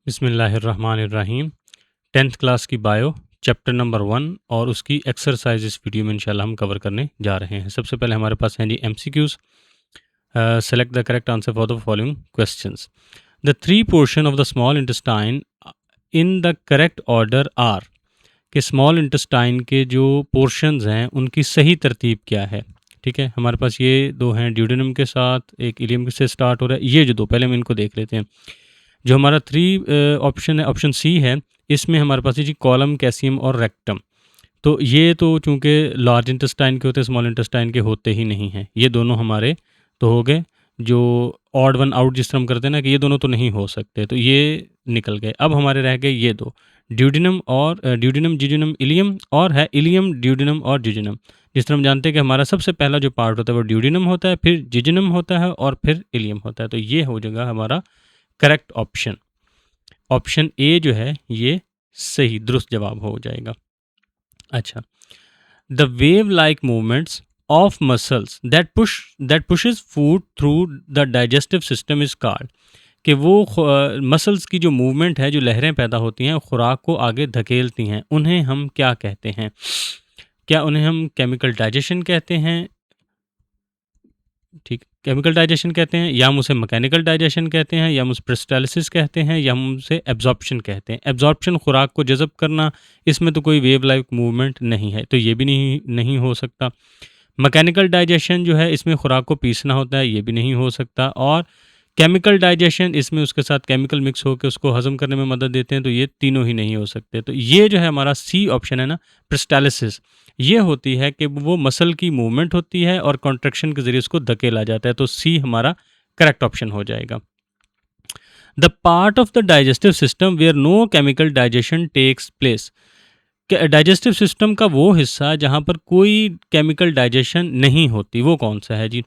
बिस्मिल्लाहिर्रहमानिर्रहीम। 10th class की bio chapter number 1 और उसकी एक्सरसाइज इस वीडियो में इंशाल्लाह हम कवर करने जा रहे हैं। सबसे पहले हमारे पास हैं जी MCQs. Select the correct answer for the following questions. The three portion of the small intestine in the correct order are. कि स्मॉल इंटेस्टाइन के जो पोर्शंस हैं उनकी सही तरतीब क्या है। ठीक है, हमारे पास ये दो हैं ड्यूडेनम के साथ, एक इलियम से स्टार्ट हो रहा है। ये जो दो पहले हम इनको देख लेते हैं। जो हमारा थ्री ऑप्शन है, ऑप्शन सी है, इसमें हमारे पास है जी कॉलम, कैसियम और रेक्टम। तो ये तो चूंकि लार्ज इंटेस्टाइन के होते हैं, स्मॉल इंटेस्टाइन के होते ही नहीं हैं। ये दोनों हमारे तो हो गए जो ऑड वन आउट जिस तरह हम करते हैं ना, कि ये दोनों तो नहीं हो सकते, तो ये निकल गए। अब हमारे रह गए ये दो, ड्यूडिनम और ड्यूडिनम जिजिनम इलियम, और है इलियम ड्यूडिनम और जिजिनम। जिस तरह हम जानते हैं कि हमारा सबसे पहला जो पार्ट होता है वो ड्यूडिनम होता है, फिर जिजिनम होता है और फिर इलियम होता है। तो ये हो जाएगा हमारा करेक्ट ऑप्शन। ऑप्शन ए जो है ये सही दुरुस्त जवाब हो जाएगा। अच्छा, the wave like movements of muscles that pushes food through the digestive system is called. कि वो मसल्स की जो मूवमेंट है, जो लहरें पैदा होती हैं, खुराक को आगे धकेलती हैं, उन्हें हम क्या कहते हैं? क्या उन्हें हम केमिकल डाइजेशन कहते हैं? ठीक, केमिकल डाइजेशन कहते हैं, या हम उसे मैकेनिकल डाइजेशन कहते हैं, या हम उसे पेरिस्टालिसिस कहते हैं, या हम उसे एब्जॉर्प्शन कहते हैं। एब्जॉर्प्शन खुराक को जज़ब करना, इसमें तो कोई वेव लाइक मूवमेंट नहीं है, तो ये भी नहीं हो सकता। मैकेनिकल डाइजेशन जो है, इसमें खुराक को पीसना होता है, ये भी नहीं हो सकता। और केमिकल डाइजेशन, इसमें उसके साथ केमिकल मिक्स होकर उसको हजम करने में मदद देते हैं, तो ये तीनों ही नहीं हो सकते। तो ये जो है हमारा सी ऑप्शन है ना, पेरिस्टालिसिस, ये होती है कि वो मसल की मूवमेंट होती है और कॉन्ट्रैक्शन के ज़रिए उसको धकेला जाता है। तो सी हमारा करेक्ट ऑप्शन हो जाएगा। The part of the digestive system where no chemical digestion takes place. Digestive system का वो हिस्सा जहाँ पर कोई केमिकल डाइजेशन नहीं होती, वो कौन सा है जी?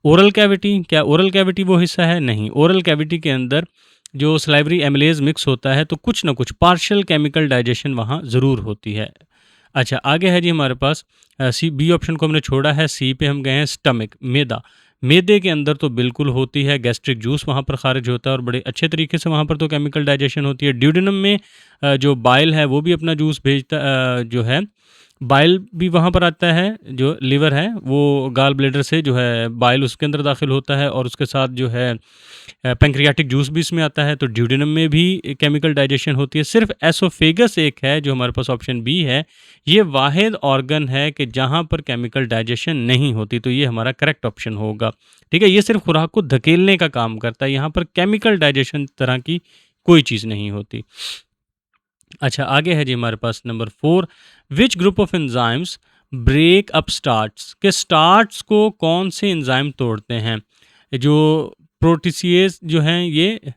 Oral cavity. क्या ओरल कैविटी वो हिस्सा है? नहीं। ओरल कैविटी के अंदर जो सलाइवरी एमिलेज मिक्स होता है, तो कुछ ना कुछ पार्शियल केमिकल डाइजेशन वहाँ ज़रूर होती है। अच्छा, आगे है जी हमारे पास सी, बी ऑप्शन को हमने छोड़ा है, सी पे हम गए हैं, स्टमक, मैदा। मैदे के अंदर तो बिल्कुल होती है, गैस्ट्रिक जूस वहाँ पर खारिज होता है और बड़े अच्छे तरीके से वहाँ पर तो केमिकल डाइजेशन होती है। ड्यूडेनम में जो बाइल है वो भी अपना जूस भेजता जो है, बाइल भी वहाँ पर आता है। जो लिवर है वो गाल ब्लेडर से जो है बाइल उसके अंदर दाखिल होता है, और उसके साथ जो है पैंक्रियाटिक जूस भी इसमें आता है। तो ड्यूडेनम में भी केमिकल डाइजेशन होती है। सिर्फ एसोफेगस एक है जो हमारे पास ऑप्शन बी है, ये वाहिद ऑर्गन है कि जहाँ पर केमिकल डाइजेशन नहीं होती, तो ये हमारा करेक्ट ऑप्शन होगा। ठीक है, ये सिर्फ खुराक को धकेलने का काम करता है, यहाँ पर केमिकल डाइजेशन तरह की कोई चीज़ नहीं होती। अच्छा, आगे है जी हमारे पास number 4, which group of enzymes break up starts. के स्टार्ट्स को कौन से एंजाइम तोड़ते हैं? जो प्रोटीसिएस जो हैं, ये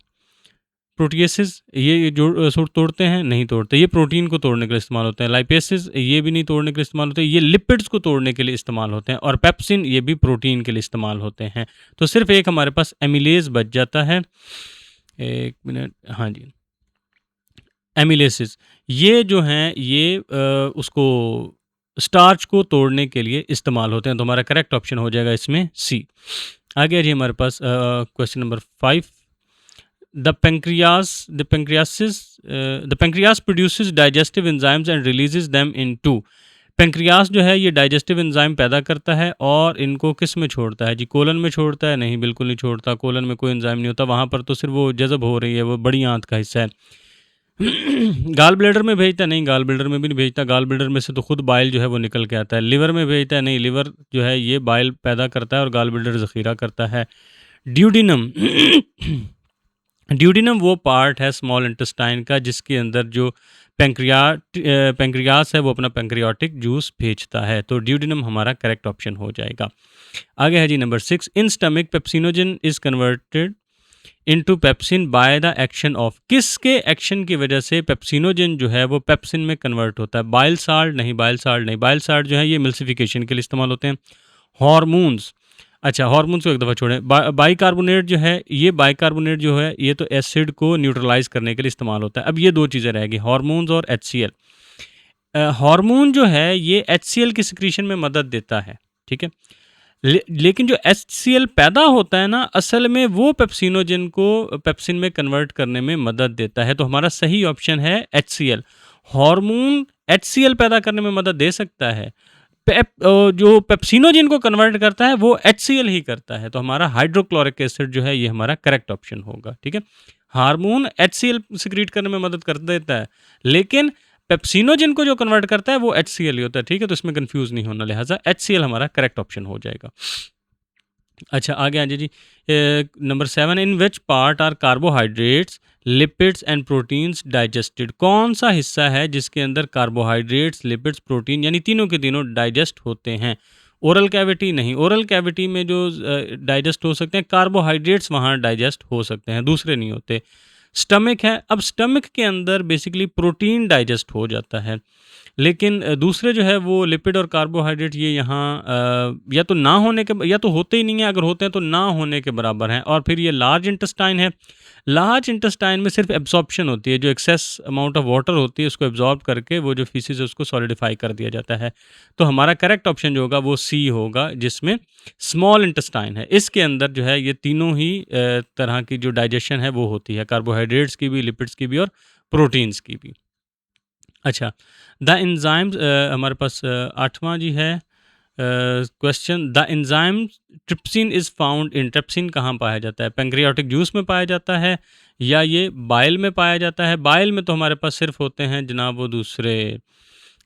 प्रोटीएसिस, ये जो तोड़ते हैं? नहीं तोड़ते। ये प्रोटीन को तोड़ने के लिए इस्तेमाल होते हैं। लाइपेसिस, ये भी नहीं तोड़ने के लिए इस्तेमाल होते हैं। ये लिपिड्स को तोड़ने के लिए इस्तेमाल होते हैं। और पेप्सिन, ये भी प्रोटीन के लिए इस्तेमाल होते हैं। तो सिर्फ एक हमारे पास एमिलेज बच जाता है। एक मिनट, हाँ जी, एमिलेसिस, ये जो हैं ये उसको स्टार्च को तोड़ने के लिए इस्तेमाल होते हैं। तो हमारा करेक्ट ऑप्शन हो जाएगा इसमें सी। आगे जी हमारे पास question number 5, the pancreas produces digestive enzymes and releases them into. Pancreas जो है ये डाइजेस्टिव एंजाइम पैदा करता है और इनको किस में छोड़ता है जी? कोलन में छोड़ता है? नहीं, बिल्कुल नहीं छोड़ता। कोलन में कोई एंजाइम नहीं होता, वहाँ पर तो सिर्फ वो जज़ब हो रही है, वो बड़ी आंत का हिस्सा है। गाल ब्लेडर में भेजता? नहीं, गाल ब्लेडर में भी नहीं भेजता। गाल ब्लेडर में से तो खुद बाइल जो है वो निकल के आता है। लिवर में भेजता है? नहीं, लिवर जो है ये बाइल पैदा करता है और गाल ब्लेडर ज़ख़ीरा करता है। ड्यूडिनम ड्यूडिनम वो पार्ट है स्मॉल इंटेस्टाइन का जिसके अंदर जो पेंक्रियास है वो अपना पेंक्रियाटिक जूस भेजता है। तो ड्यूडिनम हमारा करेक्ट ऑप्शन हो जाएगा। आगे है जी number 6, in stomach pepsinogen is converted into pepsin by the action of. किसके एक्शन की वजह से पेप्सिनोजन जो है वो पेप्सिन में कन्वर्ट होता है? Bile salt? नहीं, बाइल साल्ट नहीं। बाइल साल्ट जो है ये एमल्सिफिकेशन के लिए इस्तेमाल होते हैं। हार्मोन्स, अच्छा हार्मोन्स को एक दफ़ा छोड़ें। बाइकार्बोनेट जो है, ये बाइकार्बोनेट जो है ये तो एसिड को न्यूट्रलाइज करने के लिए इस्तेमाल होता है। अब ये दो चीज़ें रहेगी, हार्मोन्स और HCl। हार्मोन जो है ये HCl की सिक्रीशन में मदद देता है, ठीक है, लेकिन जो HCl पैदा होता है ना, असल में वो पेप्सिनोजेन को पेप्सिन में कन्वर्ट करने में मदद देता है। तो हमारा सही ऑप्शन है HCl। हार्मोन HCl पैदा करने में मदद दे सकता है, जो पेप्सिनोजेन को कन्वर्ट करता है वो HCl ही करता है। तो हमारा हाइड्रोक्लोरिक एसिड जो है ये हमारा करेक्ट ऑप्शन होगा। ठीक है, हार्मोन HCl सिक्रीट करने में मदद कर देता है, लेकिन पेप्सिनोजेन को जो कन्वर्ट करता है वो HCl ही होता है। ठीक है, तो इसमें कंफ्यूज नहीं होना, लिहाजा HCl हमारा करेक्ट ऑप्शन हो जाएगा। अच्छा, आगे आ जी। Number 7, in which part are carbohydrates, lipids and proteins digested? कौन सा हिस्सा है जिसके अंदर कार्बोहाइड्रेट्स, लिपिड्स, प्रोटीन यानी तीनों के तीनों डाइजेस्ट होते हैं? ओरल कैविटी नहीं, ओरल कैविटी में जो डाइजेस्ट हो सकते हैं कार्बोहाइड्रेट्स, वहाँ डाइजेस्ट हो सकते हैं, दूसरे नहीं होते। स्टमक है, अब स्टमक के अंदर बेसिकली प्रोटीन डाइजेस्ट हो जाता है, लेकिन दूसरे जो है वो लिपिड और कार्बोहाइड्रेट ये यहाँ या तो ना होने के, या तो होते ही नहीं है, अगर होते हैं तो ना होने के बराबर हैं। और फिर ये लार्ज इंटेस्टाइन है, लार्ज इंटेस्टाइन में सिर्फ एब्जॉर्प्शन होती है, जो एक्सेस अमाउंट ऑफ वाटर होती है उसको एब्जॉर्ब करके वो जो फीसिस है उसको सॉलिडिफाई कर दिया जाता है। तो हमारा करेक्ट ऑप्शन जो होगा वो सी होगा, जिसमें स्मॉल इंटेस्टाइन है। इसके अंदर जो है ये तीनों ही तरह की जो डाइजेशन है वो होती है, कार्बोहाइड्रेट्स की भी, लिपिड्स की भी और प्रोटीन्स की भी। अच्छा, द एंजाइम्स, हमारे पास 8वां जी है question, the enzyme trypsin is found in, trypsin कहाँ पाया जाता है? पैंक्रियाटिक जूस में पाया जाता है या ये बाइल में पाया जाता है? बाइल में तो हमारे पास सिर्फ होते हैं जनाब वो दूसरे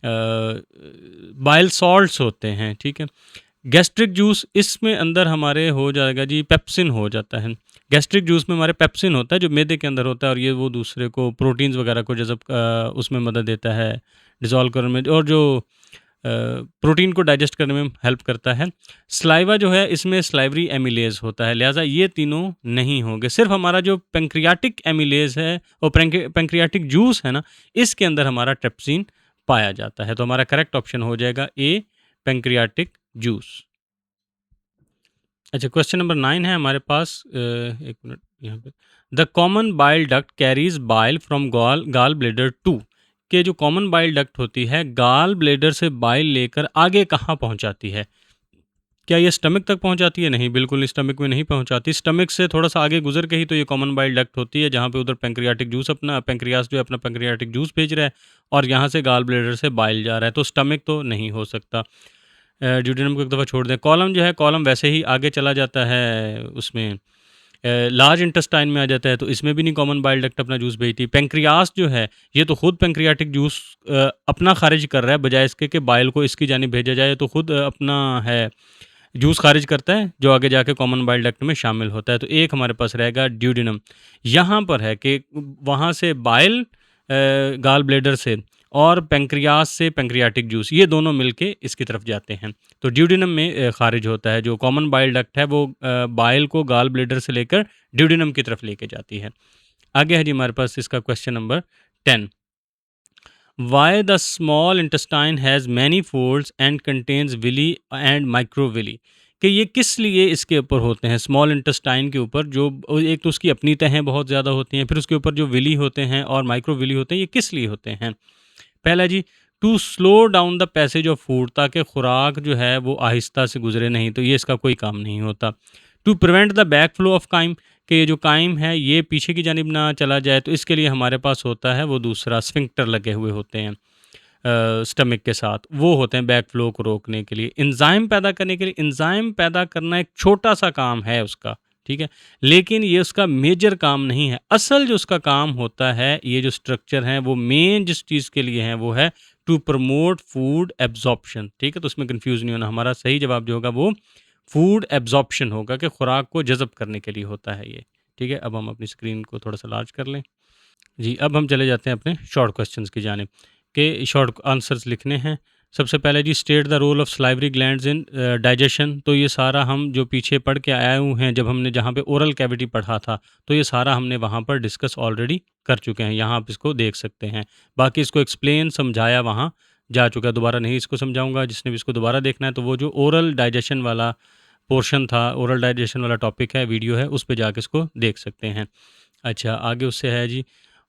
बाइल सॉल्ट्स होते हैं। ठीक है, गैस्ट्रिक जूस, इसमें अंदर हमारे हो जाएगा जी पेप्सिन हो जाता है। गैस्ट्रिक जूस में हमारे पेप्सिन होता है जो मैदे के अंदर होता है, और ये वो दूसरे को प्रोटीन्स वगैरह को जज़ब उसमें मदद देता है डिज़ोल्व करने में, और जो प्रोटीन को डाइजेस्ट करने में हेल्प करता है। स्लाइवा जो है इसमें स्लाइवरी एमिलेज होता है, लिहाजा ये तीनों नहीं होंगे। सिर्फ हमारा जो पेंक्रियाटिक एमिलेज है और पेंक्रियाटिक जूस है ना, इसके अंदर हमारा ट्रिप्सिन पाया जाता है। तो हमारा करेक्ट ऑप्शन हो जाएगा ए, पेंक्रियाटिक जूस। अच्छा, क्वेश्चन नंबर 9 है हमारे पास, एक मिनट यहाँ पे। The common bile duct carries bile from gall bladder to, के जो कॉमन बाइल डक्ट होती है गाल ब्लेडर से बाइल लेकर आगे कहाँ पहुँचाती है? क्या ये स्टमक तक पहुँचाती है? नहीं, बिल्कुल स्टमक में नहीं पहुँचाती। स्टमक से थोड़ा सा आगे गुजर के ही तो ये कॉमन बाइल डक्ट होती है, जहाँ पे उधर पेंक्रियाटिक जूस, अपना पेंक्रियास जो है अपना पेंक्रियाटिक जूस भेज रहा है, और यहाँ से गाल ब्लेडर से बाइल जा रहा है, तो स्टमक तो नहीं हो सकता। ड्यूडेनम को एक दफ़ा छोड़ दें। कॉलम जो है, कॉलम वैसे ही आगे चला जाता है, उसमें लार्ज इंटेस्टाइन में आ जाता है, तो इसमें भी नहीं कॉमन बाइल डक्ट अपना जूस भेजती। पेंक्रियास जो है ये तो खुद पेंक्रियाटिक जूस अपना खारिज कर रहा है, बजाय इसके कि बाइल को इसकी जानिब भेजा जाए, तो खुद अपना है जूस खारिज करता है, जो आगे जाके कॉमन बाइल डक्ट में शामिल होता है। तो एक हमारे पास रहेगा ड्यूडेनम। यहाँ पर है कि वहाँ से बाइल गाल ब्लेडर से, और पेंक्रियास से पेंक्रियाटिक जूस, ये दोनों मिलके इसकी तरफ जाते हैं, तो ड्यूडेनम में खारिज होता है। जो कॉमन बाइल डक्ट है वो बाइल को गाल ब्लेडर से लेकर ड्यूडेनम की तरफ लेके जाती है। आगे है जी हमारे पास इसका question number 10, why the small intestine has many folds and contains villi and microvilli, कि ये किस लिए इसके ऊपर होते हैं? स्मॉल इंटेस्टाइन के ऊपर जो एक तो उसकी अपनी तहें बहुत ज़्यादा होती हैं, फिर उसके ऊपर जो विली होते हैं और माइक्रोविली होते हैं, ये किस लिए होते हैं? पहला जी, to slow down the passage of food, ताकि खुराक जो है वो आहिस्ता से गुजरे, नहीं तो ये इसका कोई काम नहीं होता। To prevent the back flow of chyme, कि ये जो काइम है ये पीछे की जानिब ना चला जाए, तो इसके लिए हमारे पास होता है वो दूसरा स्फिंक्टर लगे हुए होते हैं स्टमक के साथ, वो होते हैं बैक फ्लो को रोकने के लिए। एंजाइम पैदा करने के लिए, एंजाइम पैदा करना एक छोटा सा काम है उसका, ठीक है, लेकिन ये उसका मेजर काम नहीं है। असल जो उसका काम होता है, ये जो स्ट्रक्चर है वो मेन जिस चीज़ के लिए है वो है टू प्रमोट फूड एब्जॉर्प्शन। ठीक है, तो उसमें कंफ्यूज नहीं होना, हमारा सही जवाब जो होगा वो फूड एब्जॉर्प्शन होगा, कि खुराक को जज़ब करने के लिए होता है ये। ठीक है, अब हम अपनी स्क्रीन को थोड़ा सा लार्ज कर लें जी। अब हम चले जाते हैं अपने शॉर्ट क्वेश्चंस की जानिब, के शॉर्ट आंसर्स लिखने हैं। सबसे पहले जी, state the role of salivary glands in digestion, तो ये सारा हम जो पीछे पढ़ के आए हुए हैं, जब हमने जहाँ पे ओरल कैविटी पढ़ा था, तो ये सारा हमने वहाँ पर डिस्कस ऑलरेडी कर चुके हैं, यहाँ आप इसको देख सकते हैं। बाकी इसको एक्सप्लेन समझाया वहाँ जा चुका है, दोबारा नहीं इसको समझाऊंगा। जिसने भी इसको दोबारा देखना है तो वो जो ओरल डाइजेशन वाला पोर्शन था, ओरल डाइजेशन वाला टॉपिक है, वीडियो है, उस पर जाके इसको देख सकते हैं। अच्छा, आगे उससे है जी,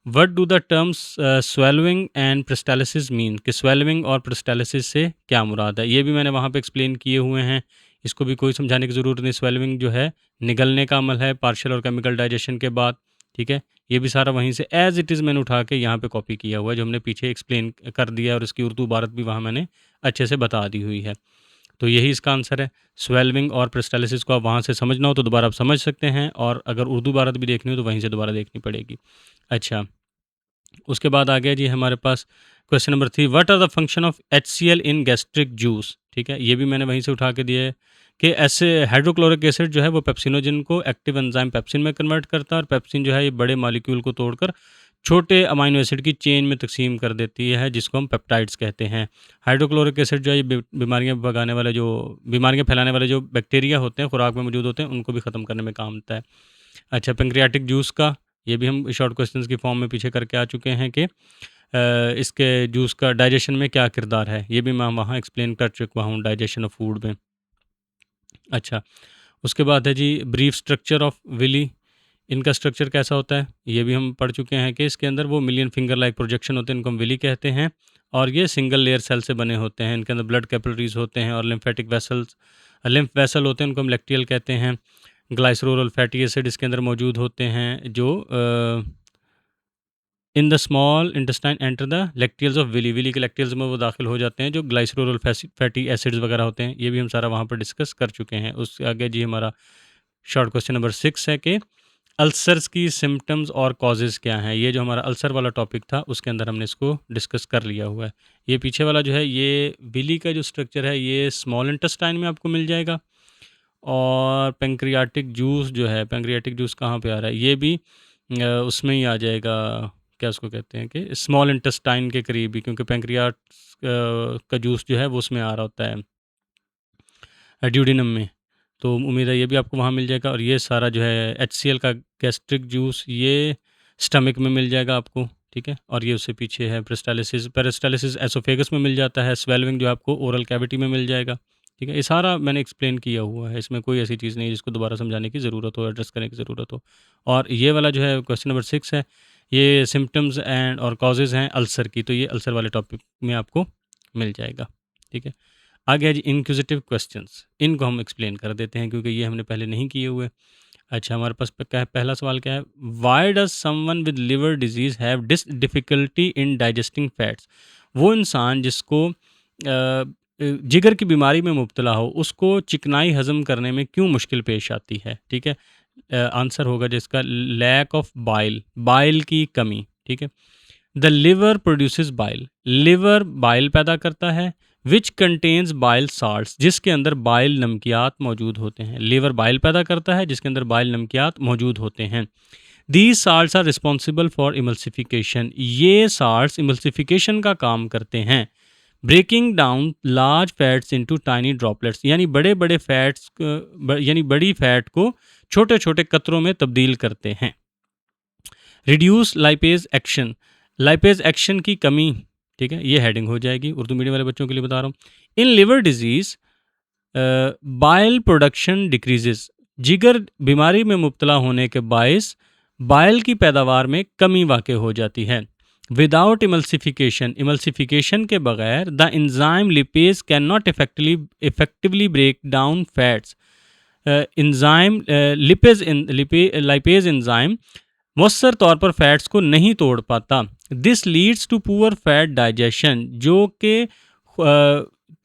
what do the terms swallowing and peristalsis mean, कि स्वेलविंग और प्रेस्टालिसिस से क्या मुराद है? ये भी मैंने वहाँ पे एक्सप्लेन किए हुए हैं। इसको भी कोई समझाने की ज़रूरत नहीं। स्वेलविंग जो है निगलने का अमल है पार्शियल और केमिकल डाइजेशन के बाद, ठीक है। ये भी सारा वहीं से एज़ इट इज़ मैंने उठा के यहाँ पे कॉपी किया हुआ है, जो हमने पीछे एक्सप्लेन कर दिया, और इसकी उर्दू इबारत भी वहाँ मैंने अच्छे से बता दी हुई है। तो यही इसका आंसर है। स्वेलविंग और पेरिस्टाल्सिस को आप वहाँ से समझना हो तो दोबारा आप समझ सकते हैं, और अगर उर्दू इबारत भी देखनी हो तो वहीं से दोबारा देखनी पड़ेगी। अच्छा, उसके बाद आ गया जी हमारे पास question number 3, what are the function of HCl in gastric juice, ठीक है। ये भी मैंने वहीं से उठा के दिया है कि ऐसे हाइड्रोक्लोरिक एसिड जो है वो पेप्सिनोजन को एक्टिव एंजाइम पेप्सिन में कन्वर्ट करता है, और पेप्सिन जो है ये बड़े मॉलिक्यूल को तोड़कर छोटे अमाइनो एसिड की चेन में तकसीम कर देती है, जिसको हम पेप्टाइड्स कहते हैं। हाइड्रोक्लोरिक एसिड जो है ये बीमारियाँ भगाने वाले, जो बीमारियाँ फैलाने वाले जो बैक्टीरिया होते हैं खुराक में मौजूद होते हैं, उनको भी ख़त्म करने में काम आता है। अच्छा, पैंक्रियाटिक जूस का, ये भी हम शॉर्ट क्वेश्चंस की फॉर्म में पीछे करके आ चुके हैं कि इसके जूस का डाइजेशन में क्या किरदार है, ये भी मैं वहाँ एक्सप्लेन कर चुका हूँ डाइजेशन ऑफ फूड में। अच्छा, उसके बाद है जी ब्रीफ स्ट्रक्चर ऑफ विली, इनका स्ट्रक्चर कैसा होता है, ये भी हम पढ़ चुके हैं कि इसके अंदर वो मिलियन फिंगर लाइक प्रोजेक्शन होते हैं, इनको हम विली कहते हैं, और ये सिंगल लेयर सेल से बने होते हैं। इनके अंदर ब्लड कैपिलरीज होते हैं और लिम्फेटिक वेसल्स, लिम्फ वेसल होते हैं, उनको हम लैक्टियल कहते हैं। ग्लाइसरोल फैटी एसिड इसके अंदर मौजूद होते हैं, जो in the small intestine enter the lacteals of villi, villi के लैक्टियल्स में वो दाखिल हो जाते हैं, जो ग्लाइसरोल फैटी एसिड्स वगैरह होते हैं। ये भी हम सारा वहाँ पर डिस्कस कर चुके हैं। उसके आगे जी हमारा शॉर्ट क्वेश्चन नंबर 6 है कि अल्सर्स की सिम्टम्स और कॉजेज़ क्या हैं। ये जो हमारा अल्सर वाला टॉपिक था उसके अंदर हमने इसको डिस्कस कर लिया हुआ है। ये पीछे वाला जो है, ये विली का जो स्ट्रक्चर है ये स्मॉल इंटेस्टाइन में आपको मिल जाएगा, और पैंक्रियाटिक जूस जो है, पैंक्रियाटिक जूस कहाँ पे आ रहा है, ये भी उसमें ही आ जाएगा, क्या उसको कहते हैं कि स्मॉल इंटेस्टाइन के करीब ही, क्योंकि पैंक्रियाट का जूस जो है वो उसमें आ रहा होता है ड्यूडिनम में। तो उम्मीद है ये भी आपको वहाँ मिल जाएगा। और ये सारा जो है HCl का गैस्ट्रिक जूस, ये स्टमक में मिल जाएगा आपको, ठीक है। और ये उससे पीछे है पेरिस्टालिसिस, पेरिस्टालिसिस एसोफेगस में मिल जाता है। स्वेलविंग जो आपको ओरल कैविटी में मिल जाएगा, ठीक है। ये सारा मैंने एक्सप्लेन किया हुआ है, इसमें कोई ऐसी चीज़ नहीं है जिसको दोबारा समझाने की ज़रूरत हो, एड्रेस करने की ज़रूरत हो। और ये वाला जो है क्वेश्चन नंबर 6 है, ये सिम्टम्स एंड और कॉजेज़ हैं अल्सर की, तो ये अल्सर वाले टॉपिक में आपको मिल जाएगा, ठीक है। आ गया जी इंक्विजिटिव क्वेश्चंस, इनको हम एक्सप्लेन कर देते हैं क्योंकि ये हमने पहले नहीं किए हुए। अच्छा, हमारे पास क्या है, पहला सवाल क्या है, why does someone with liver disease have difficulty in digesting fats. वो इंसान जिसको जिगर की बीमारी में मुब्तला हो, उसको चिकनाई हज़म करने में क्यों मुश्किल पेश आती है, ठीक है। आंसर होगा जिसका लैक ऑफ बाइल, बाइल की कमी, ठीक है। The liver produces bile, liver bile पैदा करता है, विच कंटेन्स बाइल साल्ट्स, जिसके अंदर बाइल नमकियात मौजूद होते हैं। लिवर बाइल पैदा करता है जिसके अंदर बाइल नमकियात मौजूद होते हैं। These salts are responsible for emulsification, ये साल्ट्स इमल्सिफिकेशन का काम करते हैं। Breaking down large fats into tiny droplets, यानी बड़े बड़े फैट्स यानी बड़ी फैट को छोटे छोटे कतरों में तब्दील करते हैं। Reduce lipase action, lipase action की कमी, ठीक है, ये हेडिंग हो जाएगी, उर्दू मीडियम वाले बच्चों के लिए बता रहा हूँ। In liver disease bile production decreases, जिगर बीमारी में मुब्तला होने के बायस बाइल की पैदावार में कमी वाक़ हो जाती है। विदाउट इमल्सिफिकेशन, इमल्सिफिकेशन के बगैर the enzyme lipase can not effectively break down fats, enzyme lipase enzyme मौसर तौर पर फैट्स को नहीं तोड़ पाता। This leads to poor fat digestion, जो कि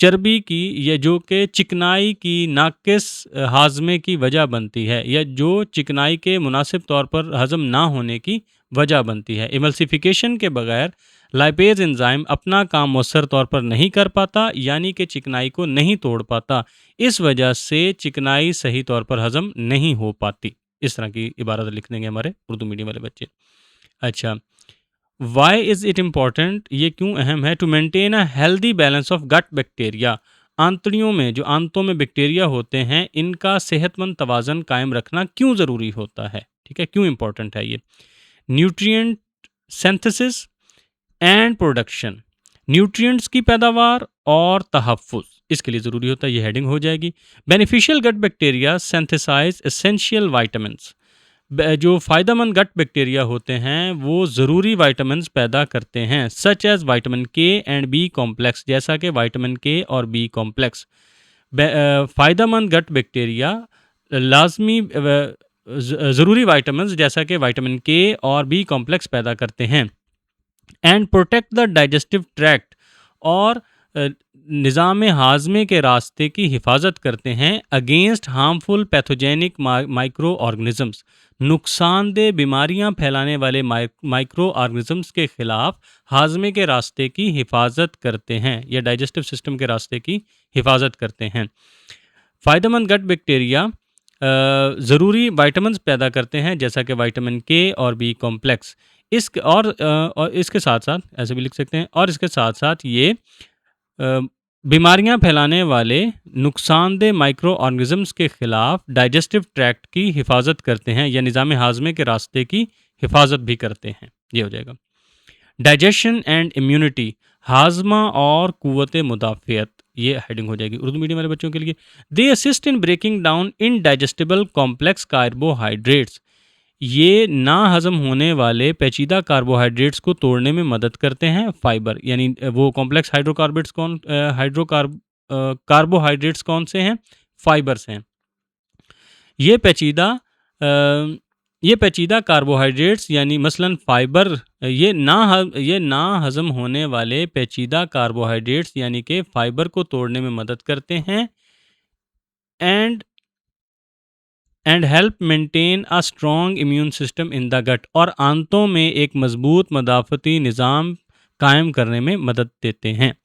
चर्बी की या जो कि चिकनाई की नाकिस हाजमे की वजह बनती है, या जो चिकनाई के मुनासिब तौर पर हज़म ना होने की वजह बनती है। इमल्सिफिकेशन के बगैर लाइपेज एंजाइम अपना काम मौसर तौर पर नहीं कर पाता, यानी कि चिकनाई को नहीं तोड़ पाता। इस वजह से चिकनाई सही तौर पर हज़म नहीं हो पाती। इस तरह की इबारत लिख देंगे हमारे उर्दू मीडियम वाले बच्चे। अच्छा, वाई इज़ इट इम्पॉर्टेंट, ये क्यों अहम है, to maintain a healthy balance of gut bacteria, आंतड़ियों में जो आंतों में बैक्टीरिया होते हैं इनका सेहतमंद तवाज़न कायम रखना क्यों ज़रूरी होता है, ठीक है, क्यों इम्पॉर्टेंट है ये। Nutrient synthesis and production, nutrients की पैदावार और तहफ़्फ़ुज़ इसके लिए ज़रूरी होता है, ये हेडिंग हो जाएगी। Beneficial gut bacteria synthesise essential vitamins, जो फ़ायदेमंद गट बैक्टीरिया होते हैं वो ज़रूरी वाइटामिन्स पैदा करते हैं, such as vitamin K and B complex, जैसा कि वाइटामिन के और बी कॉम्प्लेक्स। फ़ायदेमंद गट बैक्टीरिया लाजमी ज़रूरी वाइटामिन जैसा कि विटामिन के और बी कॉम्प्लेक्स पैदा करते हैं। And protect the digestive tract और निज़ाम हाजमे के रास्ते की हिफाजत करते हैं against harmful pathogenic micro organisms. नुकसानदेह बीमारियां फैलाने वाले माइक्रो ऑर्गेनिजम्स के खिलाफ हाजमे के रास्ते की हिफाजत करते हैं या डाइजेस्टिव सिस्टम के रास्ते की हिफाजत करते हैं। फ़ायदेमंद गट बैक्टीरिया ज़रूरी विटामिन पैदा करते हैं जैसा कि विटामिन के और बी कॉम्प्लेक्स। और इसके साथ साथ ऐसे भी लिख सकते हैं, और इसके साथ साथ ये बीमारियां फैलाने वाले नुकसानदेह माइक्रो ऑर्गेनिजम्स के खिलाफ डाइजेस्टिव ट्रैक्ट की हिफाजत करते हैं या निज़ाम हाजमे के रास्ते की हिफाजत भी करते हैं। ये हो जाएगा। डाइजेशन एंड इम्यूनिटी, हाजमा और कुव्वत मुदाफ़ियत, ये हेडिंग हो जाएगी उर्दू मीडियम वाले बच्चों के लिए। They assist in breaking down indigestible complex carbohydrates, ये ना हज़म होने वाले पेचीदा कार्बोहाइड्रेट्स को तोड़ने में मदद करते हैं। फाइबर यानी वो कॉम्प्लेक्स कार्बोहाइड्रेट्स कौन से हैं? फाइबर्स हैं। ये पेचीदा कार्बोहाइड्रेट्स यानी मसलन फाइबर, ये ना हज़म होने वाले पेचीदा कार्बोहाइड्रेट्स यानी कि फाइबर को तोड़ने में मदद करते हैं। And help maintain a strong immune system in the gut, और आंतों में एक मजबूत मदाफ़ती निज़ाम कायम करने में मदद देते हैं।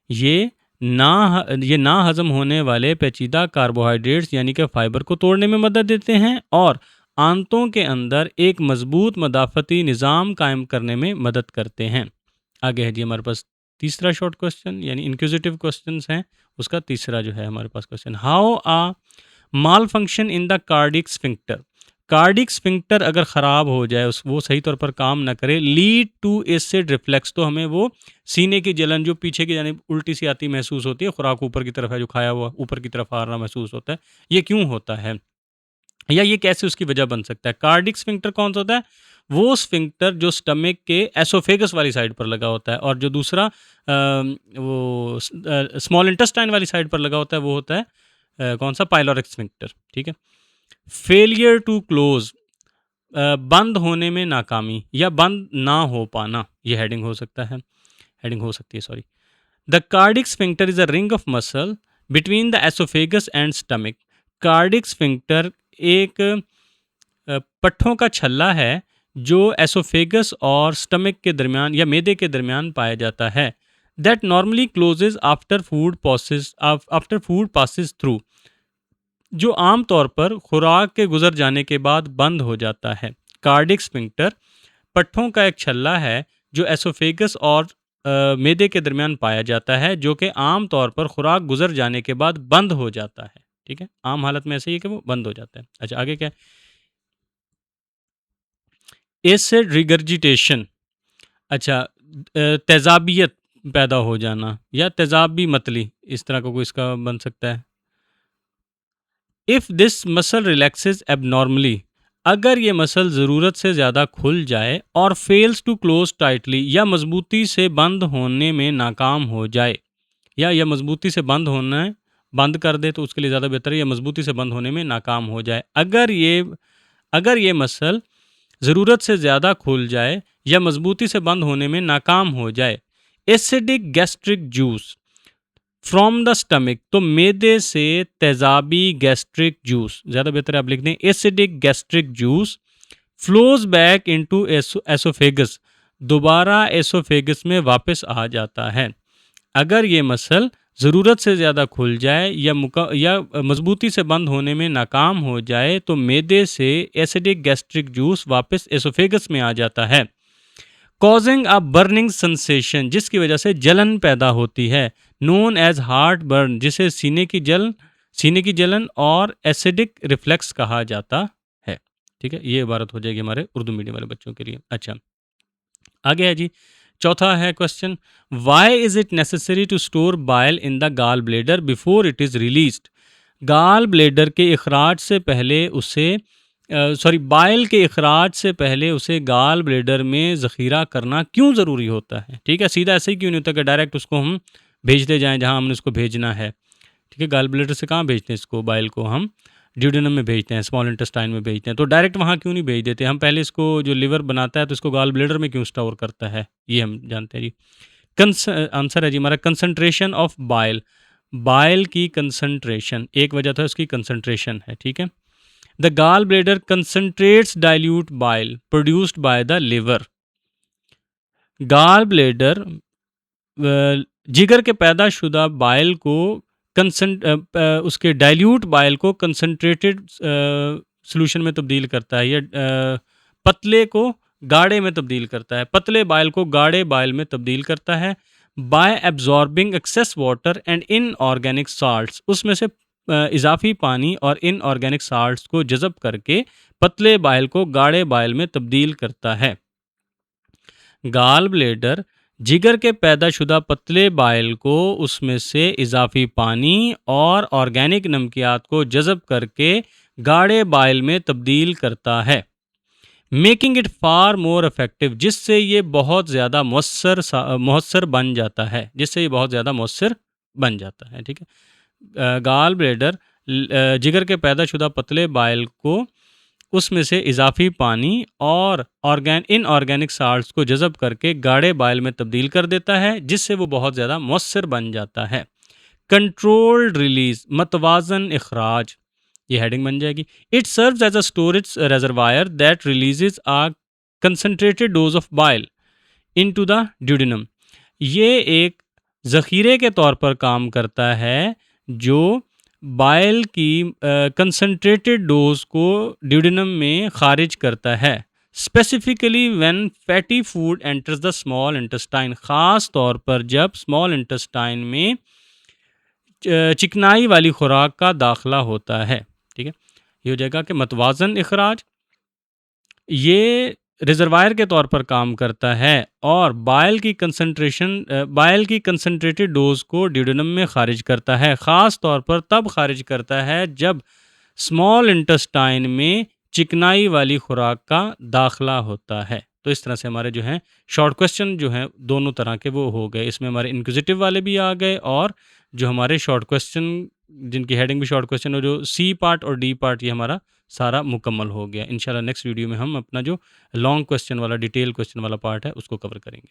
ये ना हज़म होने वाले पेचीदा कार्बोहाइड्रेट्स यानी कि फ़ाइबर को तोड़ने में मदद देते हैं और आंतों के अंदर एक मजबूत मदाफ़ती निज़ाम कायम करने में मदद करते हैं। आगे है जी हमारे पास तीसरा शॉर्ट क्वेश्चन यानी इंक्विजिटिव क्वेश्चंस हैं, उसका तीसरा जो है हमारे पास question, how a malfunction in the cardiac sphincter, cardiac sphincter अगर ख़राब हो जाए, वो सही तौर पर काम ना करे, लीड टू एसिड रिफ्लेक्स, तो हमें वो सीने की जलन जो पीछे की यानी उल्टी सी आती महसूस होती है, खुराक ऊपर की तरफ है जो खाया हुआ ऊपर की तरफ आ रहा महसूस होता है, ये क्यों होता है या ये कैसे उसकी वजह बन सकता है? कार्डिक स्फिंक्टर कौन सा होता है? वो स्फिंक्टर जो स्टमक के एसोफेगस वाली साइड पर लगा होता है, और जो दूसरा वो स्मॉल इंटेस्टाइन वाली साइड पर लगा होता है वो होता है कौन सा? Pyloric sphincter. ठीक है। फेलियर टू क्लोज, बंद होने में नाकामी या बंद ना हो पाना, ये हेडिंग हो सकती है sorry. The cardiac sphincter is a ring of muscle between the oesophagus and stomach, cardiac sphincter एक पट्ठों का छल्ला है जो एसोफेगस और स्टमक के दरमियान या मैदे के दरमियान पाया जाता है। That normally closes after food passes through, जो आम तौर पर खुराक के गुजर जाने के बाद बंद हो जाता है। कार्डिक स्फिंक्टर पट्ठों का एक छल्ला है जो एसोफेगस और मैदे के दरमियान पाया जाता है, जो कि आम तौर पर खुराक गुजर जाने के बाद बंद हो जाता है। ठीक है, आम हालत में ऐसे ही है कि वो बंद हो जाता है। अच्छा, आगे क्या है? एसिड रिगर्जिटेशन, अच्छा तेजाबियत पैदा हो जाना या तेजाबी मतली, इस तरह का कोई इसका बन सकता है। If this muscle relaxes abnormally, अगर ये मसल ज़रूरत से ज़्यादा खुल जाए और फेल्स टू क्लोज टाइटली, या मजबूती से बंद होने में नाकाम हो जाए, या यह मजबूती से बंद कर दे तो उसके लिए ज़्यादा बेहतर है, या मजबूती से बंद होने में नाकाम हो जाए। अगर ये मसल ज़रूरत से ज़्यादा खुल जाए या मजबूती से बंद होने में नाकाम हो जाए, acidic gastric juice from the stomach, तो मैदे से तेजाबी गैस्ट्रिक जूस, ज़्यादा बेहतर है आप लिख दें acidic gastric juice, flows back into oesophagus, दोबारा एसोफेगस में वापस आ जाता है। अगर ये मसल ज़रूरत से ज़्यादा खुल जाए या मजबूती से बंद होने में नाकाम हो जाए तो मैदे से एसिडिक गैस्ट्रिक जूस वापस एसोफेगस में आ जाता है, कॉजिंग अ बर्निंग सेंसेशन, जिसकी वजह से जलन पैदा होती है, नोन एज हार्ट बर्न, जिसे सीने की जलन और एसिडिक रिफ्लेक्स कहा जाता है। ठीक है, ये इबारत हो जाएगी हमारे उर्दू मीडियम वाले बच्चों के लिए। अच्छा, आगे है जी चौथा है question, why is it necessary to store bile in the gall bladder before it is released, gall bladder के अखराज से पहले उसे बाइल के अखराज से पहले उसे गाल ब्लेडर में ज़ख़ीरा करना क्यों ज़रूरी होता है? ठीक है, सीधा ऐसे ही क्यों नहीं होता कि डायरेक्ट उसको हम भेजते जाएं जहां हमने उसको भेजना है। ठीक है, गॉल ब्लैडर से कहाँ भेजते हैं इसको, बाइल को हम ड्यूडेनम में भेजते हैं, स्मॉल इंटेस्टाइन में भेजते हैं। तो डायरेक्ट वहाँ क्यों नहीं भेज देते हम, पहले इसको जो लिवर बनाता है तो इसको गॉल ब्लैडर में क्यों स्टोर करता है, ये हम जानते हैं जी। आंसर है जी हमारा कंसंट्रेशन ऑफ बाइल, बाइल की कंसंट्रेशन, एक वजह तो उसकी कंसंट्रेशन है, ठीक है। The gall bladder concentrates dilute bile produced by the liver. Gall bladder जिगर के पैदाशुदा बाइल को उसके डाइल्यूट बाइल को कंसंट्रेटेड सॉल्यूशन में तब्दील करता है, या पतले को गाढ़े में तब्दील करता है, पतले बाइल को गाढ़े बाइल में तब्दील करता है bye absorbing excess water and inorganic salts, उसमें से इजाफी पानी और इनऑर्गेनिक साल्ट्स को जज़ब करके पतले बाइल को गाढ़े बाइल में तब्दील करता है। गॉल ब्लैडर जिगर के पैदाशुदा पतले बाइल को उसमें से इजाफी पानी और ऑर्गेनिक नमकियात को जज़ब करके गाढ़े बाइल में तब्दील करता है, making it far more effective, जिससे ये बहुत ज़्यादा मौसर बन जाता है, जिससे ये बहुत ज़्यादा मौसर बन जाता है, ठीक है। गॉल ब्लैडर जिगर के पैदाशुदा पतले बाइल को उसमें से इजाफी पानी और इनऑर्गेनिक साल्ट्स को जज़ब करके गाढ़े बाइल में तब्दील कर देता है, जिससे वो बहुत ज़्यादा मौसर बन जाता है। कंट्रोल्ड रिलीज, मतवाजन इखराज, ये हेडिंग बन जाएगी। It serves as a storage reservoir that releases a concentrated dose of bile into the duodenum. ये एक ज़ख़ीरे के तौर पर काम करता है जो बाइल की कंसनट्रेटेड डोज को ड्यूडेनम में खारिज करता है। Specifically when fatty food enters the small intestine, ख़ास तौर पर जब स्मॉल इंटेस्टाइन में चिकनाई वाली खुराक का दाखला होता है, ठीक है। ये हो जाएगा कि मतवाजन इखराज, ये रिजर्वायर के तौर पर काम करता है और बाइल की कंसनट्रेटेड डोज को ड्यूडेनम में खारिज करता है, ख़ास तौर पर तब खारिज करता है जब स्मॉल इंटेस्टाइन में चिकनाई वाली खुराक का दाखला होता है। तो इस तरह से हमारे जो हैं शॉर्ट क्वेश्चन जो हैं दोनों तरह के वो हो गए, इसमें हमारे इंक्विजिटिव वाले भी आ गए और जो हमारे शॉर्ट क्वेश्चन जिनकी हेडिंग भी शॉर्ट क्वेश्चन और जो सी पार्ट और डी पार्ट, ये हमारा सारा मुकम्मल हो गया। इंशाल्लाह नेक्स्ट वीडियो में हम अपना जो लॉन्ग क्वेश्चन वाला डिटेल क्वेश्चन वाला पार्ट है उसको कवर करेंगे।